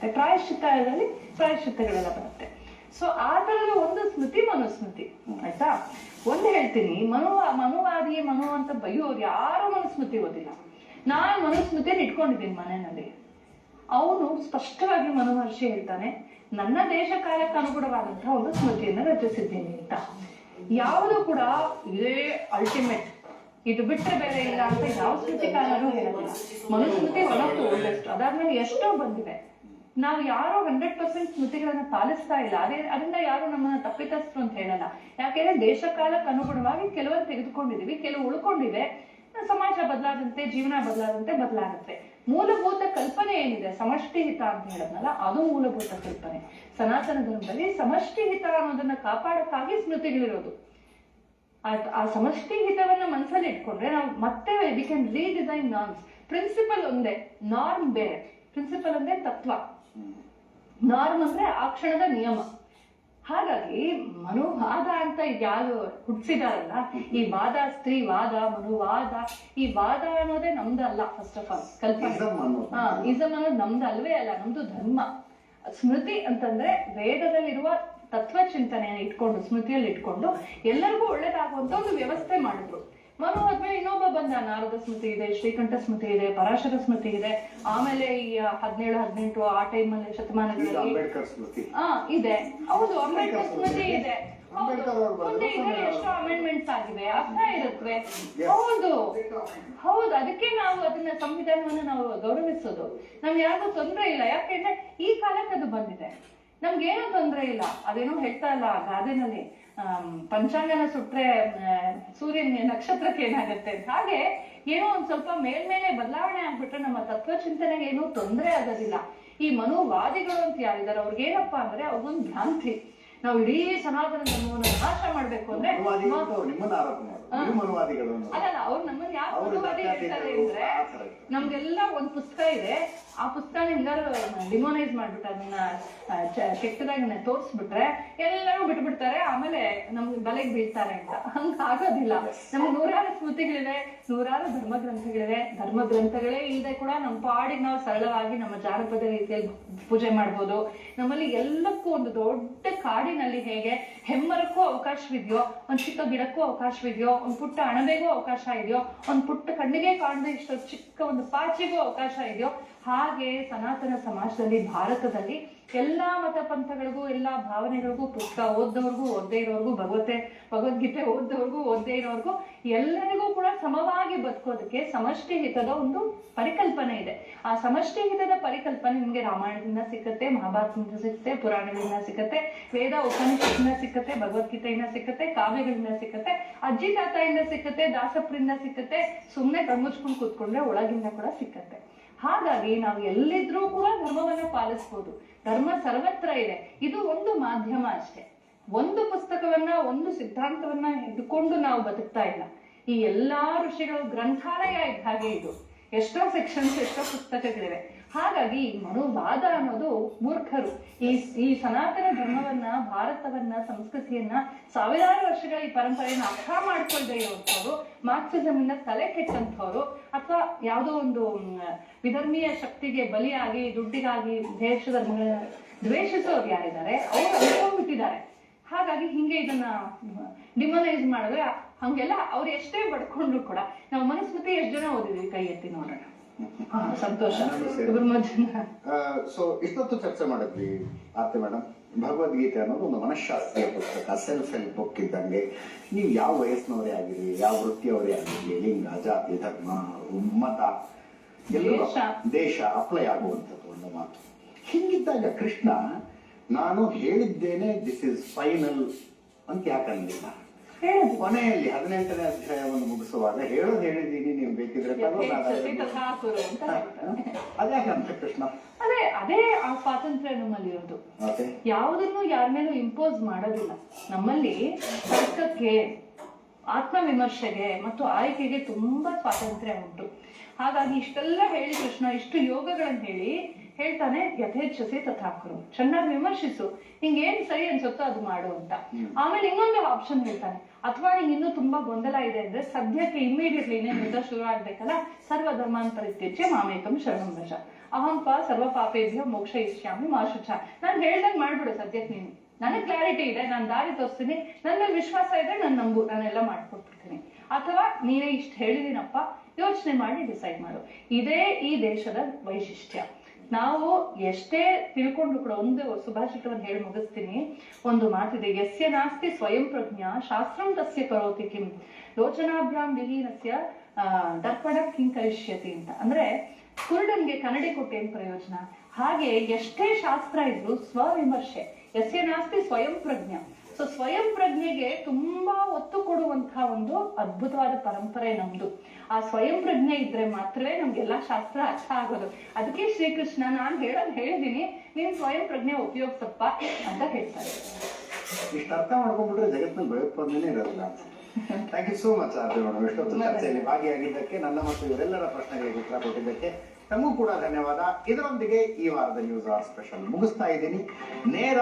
ಬರುತ್ತೆ, ಪ್ರಾಯಶ್ಚಿತ್ತದಲ್ಲಿ ಪ್ರಾಯಶ್ಚಿತ್ತಗಳೆಲ್ಲ ಬರುತ್ತೆ. ಸೊ ಆ ತರದ ಒಂದು ಸ್ಮೃತಿ ಮನುಸ್ಮೃತಿ. ಆಯ್ತಾ? ಒಂದು ಹೇಳ್ತೀನಿ, ಮನುವಾದಿ ಮನು ಅಂತ ಬೈಯೋರು ಯಾರು ಮನುಸ್ಮೃತಿ ಓದಿಲ್ಲ. ನಾನು ಮನುಸ್ಮೃತಿಯನ್ನು ಇಟ್ಕೊಂಡಿದ್ದೀನಿ ಮನೆಯಲ್ಲಿ. ಅವನು ಸ್ಪಷ್ಟವಾಗಿ ಮನುಮಹರ್ಷಿ ಹೇಳ್ತಾನೆ, ನನ್ನ ದೇಶ ಕಾಲಕ್ಕೆ ಅನುಗುಣವಾದಂತಹ ಒಂದು ಸ್ಮೃತಿಯನ್ನು ರಚಿಸಿದ್ದೀನಿ ಅಂತ. ಯಾವುದು ಕೂಡ ಇದೇ ಅಲ್ಟಿಮೇಟ್, ಇದು ಬಿಟ್ಟರೆ ಬೇರೆ ಇಲ್ಲ ಅಂತ ಯಾವ ಸ್ಮೃತಿಕಾರರು ಹೇಳೋದಿಲ್ಲ. Manusmriti one of the oldest. ಅದಾದ್ಮೇಲೆ ಎಷ್ಟೋ ಬಂದಿವೆ. ನಾವು ಯಾರು 100% ಸ್ಮೃತಿಗಳನ್ನ ಪಾಲಿಸ್ತಾ ಇಲ್ಲ. ಅದರಿಂದ ಯಾರು ನಮ್ಮನ್ನ ತಪ್ಪಿತಸ್ಥರು ಅಂತ ಹೇಳಲ್ಲ. ಯಾಕೆಂದ್ರೆ ದೇಶ ಕಾಲಕ್ಕೆ ಅನುಗುಣವಾಗಿ ಕೆಲವರು ತೆಗೆದುಕೊಂಡಿದೀವಿ, ಕೆಲವು ಉಳ್ಕೊಂಡಿವೆ. ಸಮಾಜ ಬದಲಾದಂತೆ, ಜೀವನ ಬದಲಾಗುತ್ತೆ. ಮೂಲಭೂತ ಕಲ್ಪನೆ ಏನಿದೆ, ಸಮಷ್ಟಿ ಹಿತ ಅಂತ ಹೇಳದ್ನಲ್ಲ, ಅದು ಮೂಲಭೂತ ಕಲ್ಪನೆ. ಸನಾತನ ಧರ್ಮದಲ್ಲಿ ಸಮಷ್ಟಿ ಹಿತ ಅನ್ನೋದನ್ನ ಕಾಪಾಡಕ್ಕಾಗಿ ಸ್ಮೃತಿಗಳಿರೋದು. ಆ ಸಮಷ್ಟಿ ಹಿತವನ್ನ ಮನಸ್ಸಲ್ಲಿ ಇಟ್ಕೊಂಡ್ರೆ ನಾವು ಮತ್ತೆ we can redesign norms. Principle ಒಂದೇ, ನಾರ್ಮ್ ಬೇರೆ. ಪ್ರಿನ್ಸಿಪಲ್ ಅಂದ್ರೆ ತತ್ವ, ನಾರ್ಮ್ ಅಂದ್ರೆ ಆ ಕ್ಷಣದ ನಿಯಮ. ಹಾಗಾಗಿ ಮನುವಾದ ಅಂತ ಯಾರು ಹುಟ್ಟಿಸಿದಾರಲ್ಲ, ಈ ವಾದ, ಸ್ತ್ರೀ ವಾದ, ಮನುವಾದ, ಈ ವಾದ ಅನ್ನೋದೇ ನಮ್ದಲ್ಲ. ಫಸ್ಟ್ ಆಫ್ ಆಲ್ ಕಲ್ಪನೆ, ಇಸಮ್ ಅನ್ನೋದು ನಮ್ದು ಅಲ್ವೇ ಅಲ್ಲ, ನಮ್ದು ಧರ್ಮ. ಸ್ಮೃತಿ ಅಂತಂದ್ರೆ ವೇದದಲ್ಲಿರುವ ತತ್ವ ಚಿಂತನೆಯನ್ನು ಇಟ್ಕೊಂಡು, ಸ್ಮೃತಿಯಲ್ಲಿ ಇಟ್ಕೊಂಡು ಎಲ್ಲರಿಗೂ ಒಳ್ಳೇದಾಗುವಂತ ಒಂದು ವ್ಯವಸ್ಥೆ ಮಾಡಿದ್ರು. ಮನು ಆದ್ಮೇಲೆ ಇನ್ನೊಬ್ಬ ಬಂದ, ನಾರದ ಸ್ಮೃತಿ ಇದೆ, ಶ್ರೀಕಂಠ ಸ್ಮೃತಿ ಇದೆ, ಪರಾಶರ ಸ್ಮೃತಿ ಇದೆ. ಆಮೇಲೆ ಈ 17-18 ಆ ಟೈಮಲ್ಲಿ ಶತಮಾನಗಳಲ್ಲಿ ಇದೆ. ಹೌದು, ಅಂಬೇಡ್ಕರ್ ಸ್ಮೃತಿ ಇದೆ. ಮುಂದೆ ಇದರಲ್ಲಿ ಎಷ್ಟೋ ಅಮೆಂಡ್ಮೆಂಟ್ಸ್ ಆಗಿವೆ, ಅರ್ಥ ಇರುತ್ತವೆ. ಹೌದು, ಅದಕ್ಕೆ ನಾವು ಅದನ್ನ ಸಂವಿಧಾನವನ್ನು ನಾವು ಗೌರವಿಸೋದು. ನಮ್ಗೆ ಯಾರಿಗೂ ತೊಂದರೆ ಇಲ್ಲ. ಯಾಕೆಂದ್ರೆ ಈ ಕಾಲಕ್ಕೆ ಅದು ಬಂದಿದೆ, ನಮ್ಗೇನೂ ತೊಂದರೆ ಇಲ್ಲ. ಅದೇನೋ ಹೇಳ್ತಾ ಇಲ್ಲ ಗಾದೆನಲ್ಲಿ, ಪಂಚಾಂಗನ ಸುಟ್ರೆ ಸೂರ್ಯನ ನಕ್ಷತ್ರಕ್ಕೆ ಏನಾಗುತ್ತೆ. ಹಾಗೆ ಏನೋ ಒಂದ್ ಸ್ವಲ್ಪ ಮೇಲ್ಮೇಲೆ ಬದಲಾವಣೆ ಆಗ್ಬಿಟ್ರೆ ನಮ್ಮ ತತ್ವ ಚಿಂತನೆಗೆ ಏನೂ ತೊಂದರೆ ಆಗೋದಿಲ್ಲ. ಈ ಮನುವಾದಿಗಳು ಅಂತ ಯಾರಿದ್ದಾರೆ ಅವ್ರಿಗೇನಪ್ಪಾ ಅಂದ್ರೆ ಅವ್ರಿಗೊಂದು ಭ್ರಾಂತಿ. ನಾವು ಇಡೀ ಸನಾತನ ಧರ್ಮವನ್ನು ನಾಶ ಮಾಡ್ಬೇಕು ಅಂದ್ರೆ ಅಲ್ಲ, ಅವ್ರು ನಮ್ಮನ್ನ ಯಾಕೆ ಮನುವಾದಿ ಹೇಳ್ತಾರೆ ಅಂದ್ರೆ, ನಮ್ಗೆಲ್ಲ ಒಂದ್ ಪುಸ್ತಕ ಇದೆ, ಆ ಪುಸ್ತಕ ಹಿಂಗಾರು ಡಿಮೋನೈಸ್ ಮಾಡ್ಬಿಟ್ಟು ಅದನ್ನ ಕೆಟ್ಟದಾಗಿ ತೋರಿಸ್ಬಿಟ್ರೆ ಎಲ್ಲರೂ ಬಿಟ್ಬಿಡ್ತಾರೆ, ಆಮೇಲೆ ನಮ್ಗೆ ಬಲೆಗೆ ಬೀಳ್ತಾರೆ ಅಂತ. ಹಂಗ ಆಗೋದಿಲ್ಲ. ನಮ್ಗೆ ನೂರಾರು ಸ್ಮೃತಿಗಳಿವೆ, ನೂರಾರು ಧರ್ಮಗ್ರಂಥಗಳಿವೆ. ಧರ್ಮಗ್ರಂಥಗಳೇ ಇಲ್ಲದೆ ಕೂಡ ನಮ್ಮ ಪಾಡಿಗೆ ನಾವು ಸರಳವಾಗಿ ನಮ್ಮ ಜಾನಪದ ರೀತಿಯಲ್ಲಿ ಪೂಜೆ ಮಾಡ್ಬೋದು. ನಮ್ಮಲ್ಲಿ ಎಲ್ಲಕ್ಕೂ ಒಂದು ದೊಡ್ಡ ಕಾಡಿನಲ್ಲಿ ಹೇಗೆ ಹೆಮ್ಮರಕ್ಕೂ ಅವಕಾಶವಿದೆಯೋ, ಒಂದ್ ಚಿಕ್ಕ ಗಿಡಕ್ಕೂ ಅವಕಾಶವಿದೆಯೋ, ಒಂದ್ ಪುಟ್ಟ ಅಣಬೆಗೂ ಅವಕಾಶ ಇದೆಯೋ, ಒಂದ್ ಪುಟ್ಟ ಕಣ್ಣಿಗೆ ಕಾಣದೆ ಇಷ್ಟು ಚಿಕ್ಕ ಒಂದು ಪಾಚಿಗೂ ಅವಕಾಶ ಇದೆಯೋ, ಹಾಗೆ ಸನಾತನ ಸಮಾಜದಲ್ಲಿ, ಭಾರತದಲ್ಲಿ ಎಲ್ಲಾ ಮತ ಪಂಥಗಳಿಗೂ, ಎಲ್ಲಾ ಭಾವನೆಗಳಿಗೂ, ಪುಸ್ತಕ ಓದ್ದವ್ರಿಗೂ ಓದದೇ ಇರೋರ್ಗೂ, ಭಗವದ್ಗೀತೆ ಓದ್ದವ್ರಿಗೂ ಓದದೇ ಇರೋರ್ಗೂ ಎಲ್ಲರಿಗೂ ಕೂಡ ಸಮವಾಗಿ ಬದುಕೋದಕ್ಕೆ ಸಮಷ್ಟಿ ಹಿತದ ಒಂದು ಪರಿಕಲ್ಪನೆ ಇದೆ. ಆ ಸಮಷ್ಟಿ ಹಿತದ ಪರಿಕಲ್ಪನೆ ನಿಮ್ಗೆ ರಾಮಾಯಣದಿಂದ ಸಿಕ್ಕತ್ತೆ, ಮಹಾಭಾರತದಿಂದ ಸಿಕ್ಕತ್ತೆ, ಪುರಾಣಗಳಿಂದ ಸಿಕ್ಕತ್ತೆ, ವೇದ ಉಪನಿಷತ್ತಿಂದ ಸಿಕ್ಕತ್ತೆ, ಭಗವದ್ಗೀತೆಯಿಂದ ಸಿಕ್ಕತ್ತೆ, ಕಾವ್ಯಗಳಿಂದ ಸಿಕ್ಕತ್ತೆ, ಅಜ್ಜಿ ತಾತಾಯಿಂದ ಸಿಕ್ಕತ್ತೆ, ದಾಸಪ್ರಿಂದ ಸಿಕ್ಕತ್ತೆ. ಸುಮ್ನೆ ಕಣ್ಮುಚ್ಕೊಂಡು ಕೂತ್ಕೊಂಡ್ರೆ ಒಳಗಿಂದ ಕೂಡ ಸಿಕ್ಕತ್ತೆ. ಹಾಗಾಗಿ ನಾವು ಎಲ್ಲಿದ್ರೂ ಕೂಡ ಧರ್ಮವನ್ನ ಪಾಲಿಸ್ಬೋದು. ಧರ್ಮ ಸರ್ವತ್ರ ಇದೆ. ಇದು ಒಂದು ಮಾಧ್ಯಮ ಅಷ್ಟೇ. ಒಂದು ಪುಸ್ತಕವನ್ನ, ಒಂದು ಸಿದ್ಧಾಂತವನ್ನ ಹಿಡ್ಕೊಂಡು ನಾವು ಬದುಕ್ತಾ ಇಲ್ಲ. ಈ ಎಲ್ಲಾ ಋಷಿಗಳ ಗ್ರಂಥಾಲಯ ಇದ್ದ ಹಾಗೆ ಇದು. ಎಷ್ಟೋ ಸೆಕ್ಷನ್ಸ್, ಎಷ್ಟೋ ಪುಸ್ತಕಗಳಿವೆ. ಹಾಗಾಗಿ ಈ ಮನುವಾದ ಅನ್ನೋದು ಮೂರ್ಖರು. ಈ ಸನಾತನ ಧರ್ಮವನ್ನ, ಭಾರತವನ್ನ, ಸಂಸ್ಕೃತಿಯನ್ನ, ಸಾವಿರಾರು ವರ್ಷಗಳ ಈ ಪರಂಪರೆಯನ್ನು ಅರ್ಥ ಮಾಡ್ಕೊಳ್ದೇ ಇರುವಂತವ್ರು, ಮಾರ್ಕ್ಸಿಸಮ್ ಇಂದ ತಲೆ ಕೆಟ್ಟಂಥವ್ರು, ಅಥವಾ ಯಾವುದೋ ಒಂದು ವಿಧರ್ಮೀಯ ಶಕ್ತಿಗೆ ಬಲಿಯಾಗಿ ದುಡ್ಡಿಗಾಗಿ ದೇಶ ಧರ್ಮಗಳನ್ನ ದ್ವೇಷಿಸೋರು ಯಾರಿದ್ದಾರೆ ಅವ್ರು ಅನ್ಕೊಂಡ್ಬಿಟ್ಟಿದ್ದಾರೆ. ಹಾಗಾಗಿ ಹಿಂಗೆ ಇದನ್ನ ಡಿಮೋನೈಸ್ ಮಾಡಿದ್ರೆ ಹಂಗೆಲ್ಲ ಅವ್ರು ಎಷ್ಟೇ ಬಡ್ಕೊಂಡ್ರು ಕೂಡ ನಾವು ಮನುಸ್ಮೃತಿ ಎಷ್ಟು ಜನ ಓದಿದ್ವಿ? ಕೈ ಎತ್ತಿ ನೋಡೋಣ. ಸಂತೋಷ. ಸೊ ಇಷ್ಟೊತ್ತು ಚರ್ಚೆ ಮಾಡಿದ್ವಿ ಆರ್ತಿ ಮೇಡಮ್. ಭಗವದ್ಗೀತೆ ಅನ್ನೋದು ಒಂದು ಮನಃಶಾಸ್ತ್ರೀಯ ಪುಸ್ತಕ, ಸೆಲ್ಫ್ ಹೆಲ್ಪ್ ಬುಕ್ ಇದ್ದಂಗೆ. ನೀವು ಯಾವ ವಯಸ್ಸಿನವರೇ ಆಗಿರಿ, ಯಾವ ವೃತ್ತಿಯವರೇ ಆಗಿರಲಿ, ಲಿಂಗ, ಜಾತಿ, ಧರ್ಮ, ಮತ, ಎಲ್ಲ ದೇಶ ಅಪ್ಲೈ ಆಗುವಂಥದ್ದು ಒಂದು ಮಾತು. ಹಿಂಗಿದ್ದಾಗ ಕೃಷ್ಣ ನಾನು ಹೇಳಿದ್ದೇನೆ ದಿಸ್ ಇಸ್ ಫೈನಲ್ ಅಂತ ಯಾಕಂದಿಲ್ಲ? ಕೊನೆಯಲ್ಲಿ 18ನೇ ಅಧ್ಯಾಯವನ್ನು ಮುಗಿಸುವಾಗ ಹೇಳಿದ್ದೀನಿ, ನೀವು ಬೇಕಿದ್ರೆ ಅದ್ಯಾಕಂತ ಕೃಷ್ಣ? ಅದೇ ಆ ಸ್ವಾತಂತ್ರ್ಯ ನಮ್ಮಲ್ಲಿ ಇರೋದು. ಯಾವುದನ್ನು ಯಾರ ಮೇಲೂ ಇಂಪೋಸ್ ಮಾಡೋದಿಲ್ಲ. ನಮ್ಮಲ್ಲಿ ತರ್ಕಕ್ಕೆ, ಆತ್ಮವಿಮರ್ಶೆಗೆ ಮತ್ತು ಆಯ್ಕೆಗೆ ತುಂಬಾ ಸ್ವಾತಂತ್ರ್ಯ ಉಂಟು. ಹಾಗಾಗಿ ಇಷ್ಟೆಲ್ಲ ಹೇಳಿ ಕೃಷ್ಣ, ಇಷ್ಟು ಯೋಗಗಳನ್ನು ಹೇಳ್ತಾನೆ, ಯಥೇಚ್ಛಸಿ ತಥಾಕುರು, ಚೆನ್ನಾಗಿ ವಿಮರ್ಶಿಸು, ನಿಂಗೇನ್ ಸರಿ ಅನ್ಸುತ್ತೋ ಅದು ಮಾಡು ಅಂತ. ಆಮೇಲೆ ಇನ್ನೊಂದು ಆಪ್ಷನ್ ಹೇಳ್ತಾನೆ, ಅಥವಾ ನಿಂಗೆ ಇನ್ನೂ ತುಂಬಾ ಗೊಂದಲ ಇದೆ ಅಂದ್ರೆ ಸದ್ಯಕ್ಕೆ ಇಮಿಡಿಯೇಟ್ಲಿ ಯುದ್ಧ ಶುರು ಆಗ್ಬೇಕಲ್ಲ, ಸರ್ವಧರ್ಮಾಂತರ ಇತ್ತೀಚೆ ಮಾಮೇಕಂ ಶರಣಂ ವ್ರಜ. ಅಹಂಪ ಸರ್ವ ಪಾಪೇಭ್ಯ ಮೋಕ್ಷ ಇಷ್ಯಾಮಿ ಮಾ ಶುಚ. ನಾನು ಹೇಳ್ದಂಗ್ ಮಾಡ್ಬಿಡು ಸದ್ಯಕ್ಕೆ ನೀನು. ನನಗೆ ಕ್ಲಾರಿಟಿ ಇದೆ, ನಾನು ದಾರಿ ತೋರಿಸ್ತೀನಿ, ನನ್ನ ಮೇಲೆ ವಿಶ್ವಾಸ ಇದೆ, ನಾನು ನಂಬು, ನಾನೆಲ್ಲ ಮಾಡ್ಕೊಡ್ತಿರ್ತೀನಿ. ಅಥವಾ ನೀನೇ ಇಷ್ಟು ಹೇಳಿದೀನಪ್ಪ, ಯೋಚನೆ ಮಾಡಿ ಡಿಸೈಡ್ ಮಾಡು. ಇದೇ ಈ ದೇಶದ ವೈಶಿಷ್ಟ್ಯ. ನಾವು ಎಷ್ಟೇ ತಿಳ್ಕೊಂಡು ಕೂಡ ಒಂದು ಸುಭಾಷಿತವನ್ನು ಹೇಳಿ ಮುಗಿಸ್ತೀನಿ. ಒಂದು ಮಾತಿದೆ, ಯಸ್ಯ ನಾಸ್ತಿ ಸ್ವಯಂ ಪ್ರಜ್ಞಾ ಶಾಸ್ತ್ರಂ ತಸ್ಯ ಕರೋತಿ ಕಿಂ ಲೋಚನಾಭ್ಯಾಂ ವಿಹೀನಸ್ಯ ದರ್ಪಣ ಕಿಂ ಕರಿಷ್ಯತಿ ಅಂತ. ಅಂದ್ರೆ ಕುರುಡನ್ಗೆ ಕನ್ನಡಿ ಕೊಟ್ಟೇನ್ ಪ್ರಯೋಜನ? ಹಾಗೆ ಎಷ್ಟೇ ಶಾಸ್ತ್ರ ಇದ್ರು ಸ್ವವಿಮರ್ಶೆ. ಯಸ್ಯ ನಾಸ್ತಿ ಸ್ವಯಂ ಪ್ರಜ್ಞಾ. ಸೊ ಸ್ವಯಂ ಪ್ರಜ್ಞೆಗೆ ತುಂಬಾ ಒತ್ತು ಕೊಡುವಂತಹ ಒಂದು ಅದ್ಭುತವಾದ ಪರಂಪರೆ ನಮ್ದು. ಆ ಸ್ವಯಂ ಪ್ರಜ್ಞೆ ಇದ್ರೆ ಮಾತ್ರವೇ ನಮ್ಗೆಲ್ಲಾ ಶಾಸ್ತ್ರ ಅರ್ಥ ಆಗೋದು. ಅದಕ್ಕೆ ಶ್ರೀಕೃಷ್ಣ ನಾನು ಹೇಳಿದೀನಿ, ನೀನ್ ಸ್ವಯಂ ಪ್ರಜ್ಞೆ ಉಪಯೋಗಿಸಪ್ಪ ಅಂತ ಹೇಳ್ತಾರೆ. ಇಷ್ಟು ಅರ್ಥ ಮಾಡ್ಕೊಂಡ್ಬಿಟ್ರೆ ಜಗತ್ತಿನಲ್ಲಿ ಭಯೋತ್ಪಾದನೆ ಇರೋದಿಲ್ಲ. Thank you so much Aarti madam, ಎಷ್ಟೊತ್ತು ಚರ್ಚೆಯಲ್ಲಿ ಭಾಗಿಯಾಗಿದ್ದಕ್ಕೆ, ನನ್ನ ಮತ್ತು ಇವರೆಲ್ಲರ ಪ್ರಶ್ನೆಗಳಿಗೆ ಉತ್ತರ ಕೊಟ್ಟಿದ್ದಕ್ಕೆ ತಮಗೂ ಕೂಡ ಧನ್ಯವಾದ. ಇದರೊಂದಿಗೆ ಈ ವಾರದ ನ್ಯೂಸ್ ಅವರ್ ಸ್ಪೆಷಲ್ ಮುಗಿಸ್ತಾ ಇದ್ದೀನಿ. ನೇರ